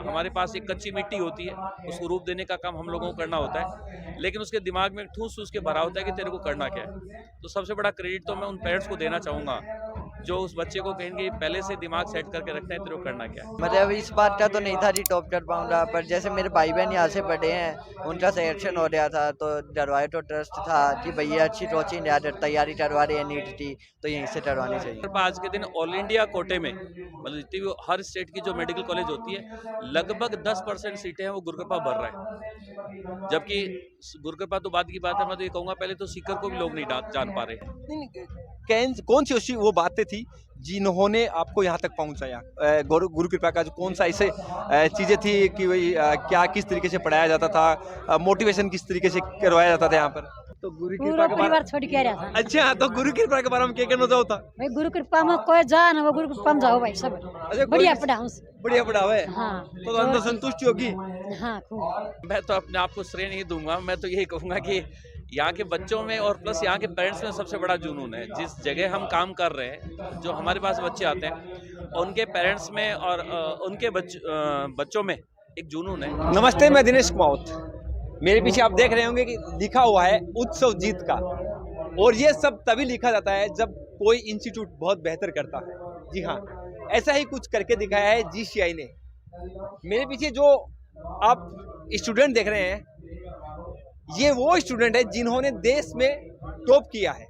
हमारे पास एक कच्ची मिट्टी होती है, उसको रूप देने का काम हम लोगों को करना होता है, लेकिन उसके दिमाग में ठूस ठूस के भरा होता है कि तेरे को करना क्या है। तो सबसे बड़ा क्रेडिट तो मैं उन पेरेंट्स को देना चाहूँगा जो उस बच्चे को कहेंगे पहले से दिमाग सेट करके रखते हैं तेरे को करना क्या है। मतलब इस बात का तो नहीं था जी टॉप कर पाऊंगा, पर जैसे मेरे भाई बहन यहाँ से पढ़े हैं, उनका सिलेक्शन हो रहा था तो डरवाए तो ट्रस्ट था कि भैया अच्छी कोचिंग तैयारी करवा रही है नीट की, तो यहीं से करवानी चाहिए। आज के दिन ऑल इंडिया कोटे में मतलब जितनी भी हर स्टेट की जो मेडिकल कॉलेज होती है, लगभग 10% सीटें हैं वो गुरुकृपा भर रहा है, जबकि गुरुकृपा तो बाद की बात है। मैं तो ये कहूँगा पहले तो सीकर को भी लोग नहीं जान पा रहे। कौन सी ऐसी वो बातें थी जिन्होंने आपको यहाँ तक पहुँचाया? गुरु कृपा का जो कौन सा ऐसे चीजें थी कि वही क्या किस तरीके से पढ़ाया जाता था, मोटिवेशन किस तरीके से करवाया जाता था यहाँ पर? तो गुरु कृपा के परिवार छोड़ के आ रहा था। अच्छा, तो गुरु कृपा के बारे में क्या कहना चाहता? भाई गुरु कृपा में कोई जा ना, वो गुरु कृपा में जाओ भाई सब बढ़िया पढ़ाऊं। बढ़िया पढ़ावे। हाँ तो अंदर संतुष्टि होगी। हाँ खूब। मैं तो अपने आप को श्रेय नहीं दूंगा, मैं तो यही कहूँगा कि यहाँ के बच्चों में और प्लस यहाँ के पेरेंट्स में सबसे बड़ा जुनून है। जिस जगह हम काम कर रहे हैं, जो हमारे पास बच्चे आते हैं, उनके पेरेंट्स में और उनके बच्चों में एक जुनून है। नमस्ते, मैं दिनेश कुमावत। मेरे पीछे आप देख रहे होंगे कि लिखा हुआ है उत्सव जीत का, और ये सब तभी लिखा जाता है जब कोई इंस्टीट्यूट बहुत बेहतर करता है। जी हाँ, ऐसा ही कुछ करके दिखाया है GCI ने। मेरे पीछे जो आप स्टूडेंट देख रहे हैं, ये वो स्टूडेंट है जिन्होंने देश में टॉप किया है,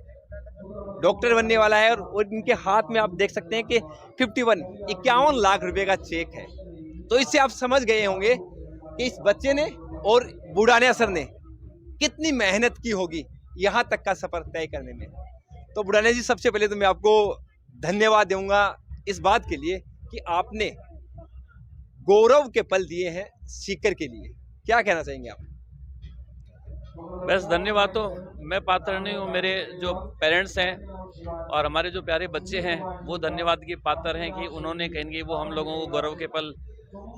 डॉक्टर बनने वाला है, और इनके हाथ में आप देख सकते हैं कि 51 लाख रुपए का चेक है। तो इससे आप समझ गए होंगे कि इस बच्चे ने और बुढ़ाने असर ने कितनी मेहनत की होगी यहाँ तक का सफर तय करने में। तो बुढ़ाने जी, सबसे पहले तो मैं आपको धन्यवाद दूंगा इस बात के लिए कि आपने गौरव के पल दिए हैं सीकर के लिए। क्या कहना चाहेंगे आप? बस धन्यवाद तो मैं पात्र नहीं हूँ, मेरे जो पेरेंट्स हैं और हमारे जो प्यारे बच्चे हैं वो धन्यवाद के पात्र हैं कि उन्होंने कहेंगे वो हम लोगों को गौरव के पल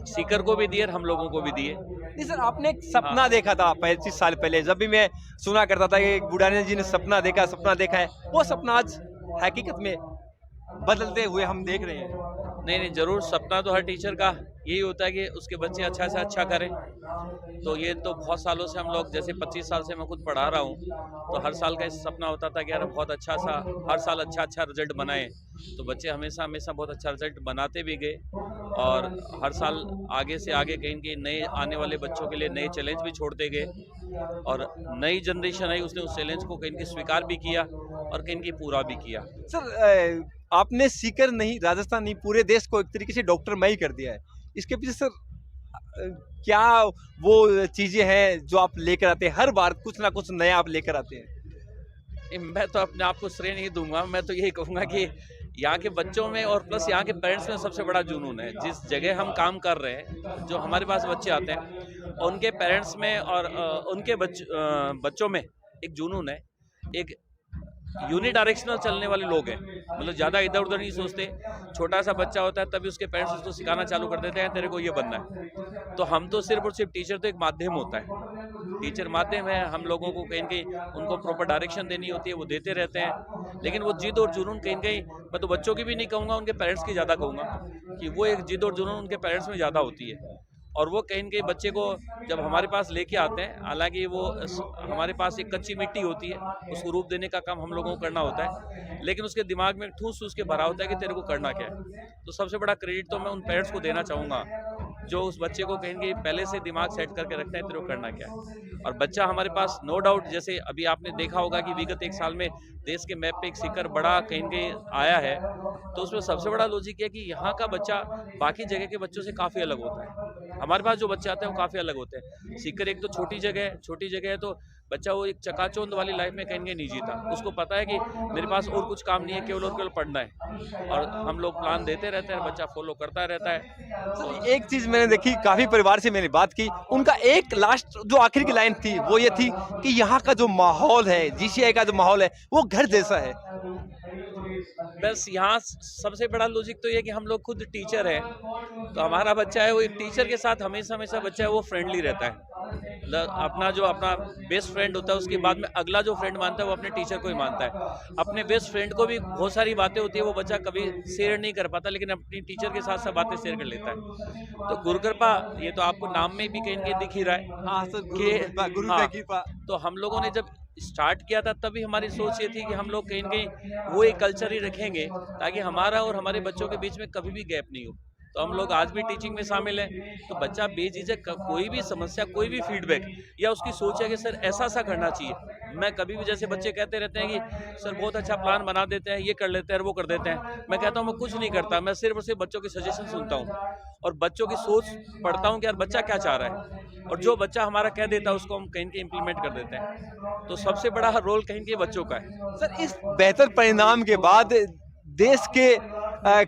सीकर को भी दिए और हम लोगों को भी दिए। नहीं सर, आपने एक सपना देखा था 25 साल पहले, जब भी मैं सुना करता था कि बुढ़ाने जी ने सपना देखा है, वो सपना आज हकीकत में बदलते हुए हम देख रहे हैं। नहीं, जरूर सपना तो हर टीचर का यही होता है कि उसके बच्चे अच्छा से अच्छा करें। तो ये तो बहुत सालों से हम लोग, जैसे 25 साल से मैं खुद पढ़ा रहा हूँ, तो हर साल का सपना होता था कि यार बहुत अच्छा सा हर साल अच्छा रिजल्ट बनाएं। तो बच्चे हमेशा बहुत अच्छा रिजल्ट बनाते भी गए, और हर साल आगे से आगे कहीं नए आने वाले बच्चों के लिए नए चैलेंज भी छोड़ते गए, और नई जनरेशन आई उसने उस चैलेंज को कहीं स्वीकार भी किया और कहीं पूरा भी किया। सर, आपने सीकर नहीं, राजस्थान नहीं, पूरे देश को एक तरीके से डॉक्टरमय कर दिया है। इसके पीछे सर क्या वो चीजें हैं जो आप लेकर आते हैं? हर बार कुछ ना कुछ नया आप लेकर आते हैं। मैं तो अपने आप को श्रेय नहीं दूंगा, मैं तो यही कहूँगा कि यहाँ के बच्चों में और प्लस यहाँ के पेरेंट्स में सबसे बड़ा जुनून है। जिस जगह हम काम कर रहे हैं, जो हमारे पास बच्चे आते हैं, उनके पेरेंट्स में और उनके बच्चों में एक जुनून है। एक यूनिडायरेक्शनल चलने वाले लोग हैं, मतलब ज़्यादा इधर उधर नहीं सोचते। छोटा सा बच्चा होता है तभी उसके पेरेंट्स उसको सिखाना चालू कर देते हैं तेरे को ये बनना है। तो हम तो सिर्फ और सिर्फ टीचर तो एक माध्यम होता है, टीचर माध्यम है। हम लोगों को कहीं उनको प्रॉपर डायरेक्शन देनी होती है, वो देते रहते हैं। लेकिन वो जिद और जुनून कहीं मैं तो बच्चों की भी नहीं कहूँगा, उनके पेरेंट्स की ज़्यादा कहूँगा कि वो एक जिद और जुनून उनके पेरेंट्स में ज़्यादा होती है। और वो कहीं बच्चे को जब हमारे पास लेके आते हैं, हालांकि वो हमारे पास एक कच्ची मिट्टी होती है, उसको रूप देने का काम हम लोगों को करना होता है, लेकिन उसके दिमाग में ठूस ठूस के भरा होता है कि तेरे को करना क्या है। तो सबसे बड़ा क्रेडिट तो मैं उन पेरेंट्स को देना चाहूँगा जो उस बच्चे को कहेंगे पहले से दिमाग सेट करके रखते हैं तेरे को करना क्या है। और बच्चा हमारे पास नो डाउट, जैसे अभी आपने देखा होगा कि विगत एक साल में देश के मैप पे एक सीकर बड़ा कहीं आया है, तो उसमें सबसे बड़ा लॉजिक है कि यहाँ का बच्चा बाकी जगह के बच्चों से काफ़ी अलग होता है। हमारे पास जो बच्चे आते हैं वो काफ़ी अलग होते हैं। सीकर एक तो छोटी जगह है, तो बच्चा वो एक चकाचौंध वाली लाइफ में कहीं नहीं जीता। उसको पता है कि मेरे पास और कुछ काम नहीं है, केवल और केवल पढ़ना है, और हम लोग प्लान देते रहते हैं, बच्चा फॉलो करता रहता है। तो एक चीज मैंने देखी, काफी परिवार से मैंने बात की, उनका एक लास्ट जो आखिर की लाइन थी वो ये थी कि यहाँ का जो माहौल है, GCI का जो माहौल है, वो घर जैसा है। बस यहाँ सबसे बड़ा लॉजिक तो ये कि हम लोग खुद टीचर हैं, तो हमारा बच्चा है वो एक टीचर के साथ हमेशा बच्चा है वो फ्रेंडली रहता है। अपना जो अपना बेस्ट फ्रेंड होता है उसके बाद में अगला जो फ्रेंड मानता है वो अपने टीचर को ही मानता है। अपने बेस्ट फ्रेंड को भी बहुत सारी बातें होती है वो बच्चा कभी शेयर नहीं कर पाता, लेकिन अपनी टीचर के साथ सब बातें शेयर कर लेता है। तो गुरु कृपा ये तो आपको नाम में भी कहीं न कहीं दिख ही रहा है हाँ सर, गुरु हाँ, का कृपा। तो हम लोगों ने जब स्टार्ट किया था तभी हमारी सोच ये थी कि हम लोग कहीं न कहीं वो एक कल्चर ही रखेंगे ताकि हमारा और हमारे बच्चों के बीच में कभी भी गैप नहीं हो। तो हम लोग आज भी टीचिंग में शामिल हैं, तो बच्चा बेझिझक कोई भी समस्या, कोई भी फीडबैक या उसकी सोच है कि सर ऐसा करना चाहिए। मैं कभी भी, जैसे बच्चे कहते रहते हैं कि सर बहुत अच्छा प्लान बना देते हैं, ये कर लेते हैं, वो कर देते हैं। मैं कहता हूँ मैं कुछ नहीं करता, मैं सिर्फ और सिर्फ बच्चों की सजेशन सुनता हूँ और बच्चों की सोच पढ़ता हूँ कि यार बच्चा क्या चाह रहा है, और जो बच्चा हमारा कह देता है उसको हम कहीं कहीं इम्प्लीमेंट कर देते हैं। तो सबसे बड़ा रोल कहीं कहीं बच्चों का है। सर, इस बेहतर परिणाम के बाद देश के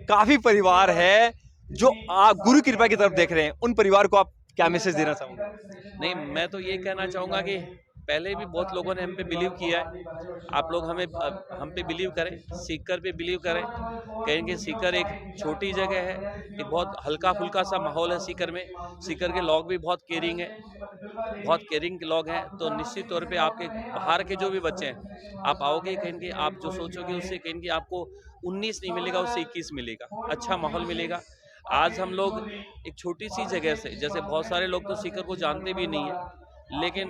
काफी परिवार है जो गुरु कृपा की तरफ देख रहे हैं, उन परिवार को आप क्या मैसेज देना चाहोगे? नहीं, मैं तो ये कहना चाहूँगा कि पहले भी बहुत लोगों ने हम पे बिलीव किया है, आप लोग हम पे बिलीव करें, सीकर पे बिलीव करें। कहेंगे सीकर एक छोटी जगह है, एक बहुत हल्का-फुल्का सा माहौल है सीकर में। सीकर के लोग भी बहुत केयरिंग है, बहुत केयरिंग के लोग हैं, तो निश्चित तौर पे आपके बाहर के जो भी बच्चे हैं, आप आओगे कहीं न कहीं आप जो सोचोगे उससे कहीं न कहीं आपको 19 नहीं मिलेगा, उससे 21 मिलेगा, अच्छा माहौल मिलेगा। आज हम लोग एक छोटी-सी जगह से, जैसे बहुत सारे लोग तो सीकर को जानते भी नहीं हैं, लेकिन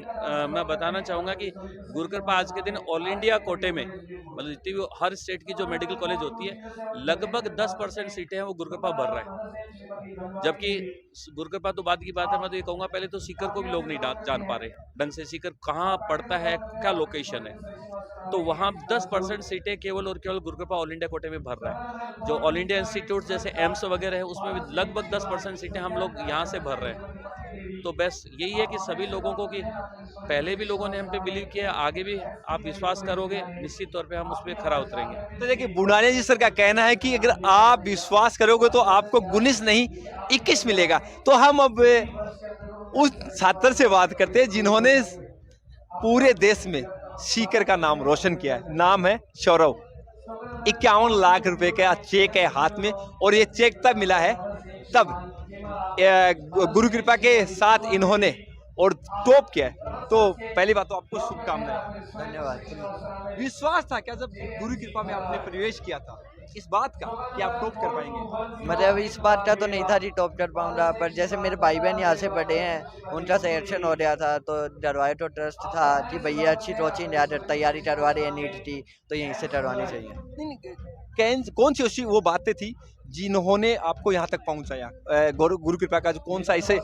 मैं बताना चाहूँगा कि गुरु कृपा आज के दिन ऑल इंडिया कोटे में, मतलब जितनी भी हर स्टेट की जो मेडिकल कॉलेज होती है, लगभग 10% सीटें हैं वो गुरु कृपा भर रहा है। जबकि गुरु कृपा तो बाद की बात है, मैं तो ये कहूँगा पहले तो सीकर को भी लोग नहीं जान पा रहे ढंग से, सीकर कहाँ पड़ता है, क्या लोकेशन है। तो वहाँ 10% सीटें केवल और केवल गुरु कृपा ऑल इंडिया कोटे में भर रहा है। जो ऑल इंडिया इंस्टीट्यूट जैसे एम्स वगैरह है उसमें भी लगभग 10% सीटें हम लोग यहाँ से भर रहे हैं। तो बस यही है कि सभी लोगों को, कि पहले भी लोगों ने हम पे बिलीव किया, आगे भी आप विश्वास करोगे, निश्चित तौर पे हम उस पे खरा उतरेंगे। तो देखिए, बुढ़ाने जी सर का कहना है कि अगर आप विश्वास करोगे तो आपको 19 नहीं 21 मिलेगा। तो हम अब उस छात्र से बात करते हैं जिन्होंने पूरे देश में सीकर का नाम रोशन किया है। नाम है सौरव। 51 लाख रुपए का चेक है हाथ में, और ये चेक तब मिला है तब गुरु कृपा के साथ इन्होंने और टॉप किया है। तो पहली बात तो आपको शुभकामनाएं। धन्यवाद। विश्वास था क्या जब गुरु कृपा में आपने प्रवेश किया था इस बात का कि आप टॉप कर पाएंगे? मतलब इस बात का तो नहीं था जी टॉप कर पाऊंगा, पर जैसे मेरे भाई बहन यहाँ से पढ़े हैं, उनका सिलेक्शन हो रहा था, तो डरवाए तो ट्रस्ट था कि भैया अच्छी कोचिंग तैयारी करवा रही है नीट की, तो यहीं से करवानी चाहिए। नहीं, कौन सी ऐसी वो बातें थी जिन्होंने आपको यहाँ तक पहुँचाया? गुरु कृपा का जो कौन सा ऐसे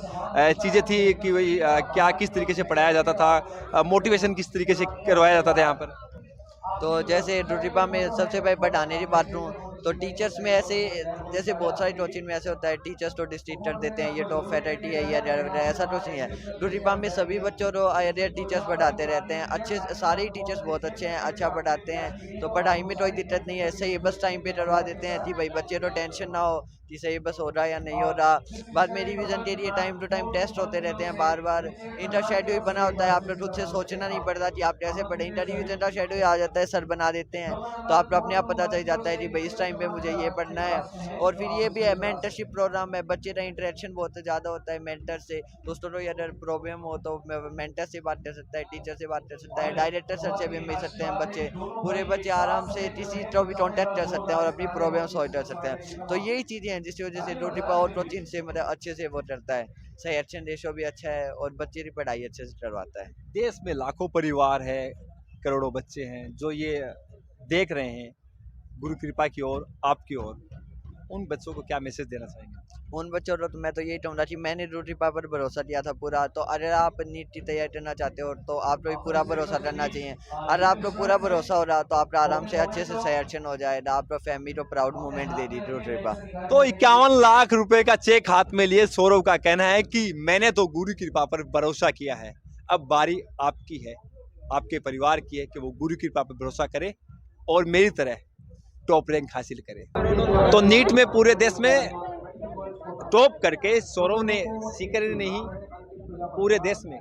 चीज़ें थी कि भाई क्या किस तरीके से पढ़ाया जाता था, मोटिवेशन किस तरीके से करवाया जाता था यहाँ पर? तो जैसे रुद्रिपा में सबसे पहले पढ़ाने की बात करूँ तो टीचर्स में ऐसे, जैसे बहुत सारी कोचिंग में ऐसे होता है टीचर्स तो डिस्ट्रिक्ट कर देते हैं, ये टॉप फैकल्टी है या ऐसा कुछ नहीं है। रुद्रिपा में सभी बच्चों को आइडिया टीचर्स पढ़ाते रहते हैं, अच्छे सारे ही टीचर्स बहुत अच्छे हैं, अच्छा पढ़ाते हैं, तो पढ़ाई में कोई दिक्कत नहीं है। सही बस टाइम पे करवा देते हैं कि भाई बच्चे तो टेंशन ना हो कि सही बस हो रहा है या नहीं हो रहा। बाद में रिवीजन के लिए टाइम टू टाइम टेस्ट होते रहते हैं, बार बार इंटर शेड्यूल बना होता है, आपको खुद से सोचना नहीं पड़ता कि आप कैसे पढ़ें, इंटर रिवीजन का शेड्यूल आ जाता है, सर बना देते हैं, तो आपको अपने आप पता चल जाता है कि भाई इस टाइम पे मुझे ये पढ़ना है। और फिर ये भी है मेंटरशिप प्रोग्राम है, बच्चे का इंटरेक्शन बहुत ज़्यादा होता है मेंटर से, तो उसको कोई अगर प्रॉब्लम हो तो मेंटर से बात कर सकता है, टीचर से बात कर सकता है, डायरेक्टर सर से भी मिल सकते हैं बच्चे, पूरे बच्चे आराम से किसी को भी कॉन्टेक्ट कर सकते हैं और अपनी प्रॉब्लम सॉल्व कर सकते हैं। तो यही चीज़ें हैं जिसकी वजह से रुद्रिपा और कोचिंग से मतलब अच्छे से वो करता है, सिलेक्शन रेशो भी अच्छा है और बच्चे की पढ़ाई अच्छे से करवाता है। देश में लाखों परिवार है, करोड़ों बच्चे हैं जो ये देख रहे हैं गुरु कृपा की ओर, आपकी ओर, उन बच्चों को क्या मैसेज देना चाहेंगे? उन बच्चों को तो मैं तो यही कहूँगा कि मैंने रुद्रिपा पर भरोसा किया था पूरा, तो अगर आप नीट की तैयारी करना चाहते हो तो आपको भी पूरा भरोसा करना चाहिए। अगर आपको पूरा भरोसा हो रहा तो आपका आराम से अच्छे से सिलेक्शन हो जाएगा, आपको फैमिली को प्राउड मोमेंट दे दी रुद्रिपा। तो 51 लाख रुपए का चेक हाथ में लिए सौरव का कहना है कि मैंने तो गुरु कृपा पर भरोसा किया है, अब बारी आपकी है, आपके परिवार की है कि वो गुरु कृपा पर भरोसा करे और मेरी तरह टॉप रैंक हासिल करे। तो नीट में पूरे देश में टॉप करके सौरव ने सीकर नहीं पूरे देश में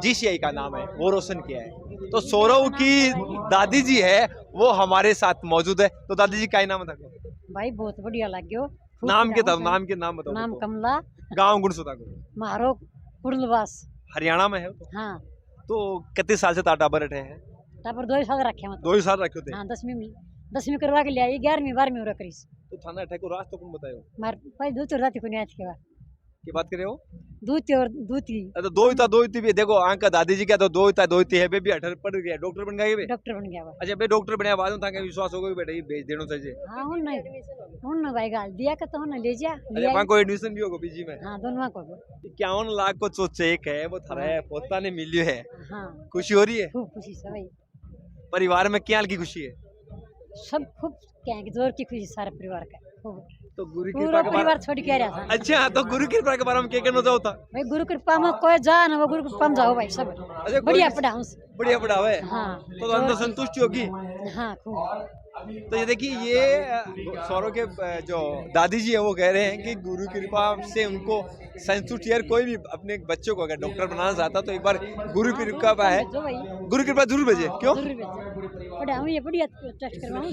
GCI का नाम है वो रोशन किया है। तो सौरव की दादी जी है वो हमारे साथ मौजूद है। तो दादी जी का नाम बताओ। भाई बहुत बढ़िया लाग्यो। नाम के बताओ। नाम बताओ। नाम कमला, गांव गुणसुता को मारो कुर्लवास। हरियाणा में है तो कितने साल से टाबर बैठे हैं? टापर 2 साल रखे मतलब 2 ही साल रखे थे। हाँ 10वीं करवा के ले आई 11वीं 12वीं हो करीस तो थाना अटैक को रास्ता कौन बतायो? मार पहले दूध और को नहीं के बाद की बात कर रहे हो? दूध की तो दो ही थी भी देखो आंका दादी जी क्या तो दो ही थी है बेबी 18 पढ़ गया डॉक्टर बन गए बे। डॉक्टर बन गया वो। अच्छा बे डॉक्टर बनया बाद में था के विश्वास हो गया बेटा ये भेज देनो चाहिए। हाँ उन भाई गाल दिया का तो ले जा अच्छा वहां को एडमिशन भी होगा पीजी में। हाँ दोनों को 51 लाख को जो चेक है वो थारा पोता ने मिलियो है। हाँ खुशी हो रही है? खूब खुशी से भाई परिवार में क्या की खुशी है? सब खूब क्या कि जोर की खुशी सारे परिवार का खूब तो गुरु पूरा कृपा के परिवार बारे छोड़ के आ रहा था। अच्छा तो गुरु कृपा के बारे में क्या कहना चाहता? भाई गुरु कृपा में कोई जा ना वो गुरु कृपा में जाओ भाई सब कोई बढ़िया पढ़ाऊं बढ़िया पढ़ावे। हाँ तो अंदर संतुष्टि होगी। हाँ खूब। तो ये देखिए ये सौरव के जो दादी जी है वो कह रहे हैं कि गुरु कृपा से उनको संतुष्टि है। कोई भी अपने बच्चों को अगर डॉक्टर बनाना चाहता तो एक बार गुरु कृपा है जो भाई गुरु कृपा जरूर भेजे। क्यों? जरूर पढ़ाऊं ये बढ़िया टेस्ट करवाऊं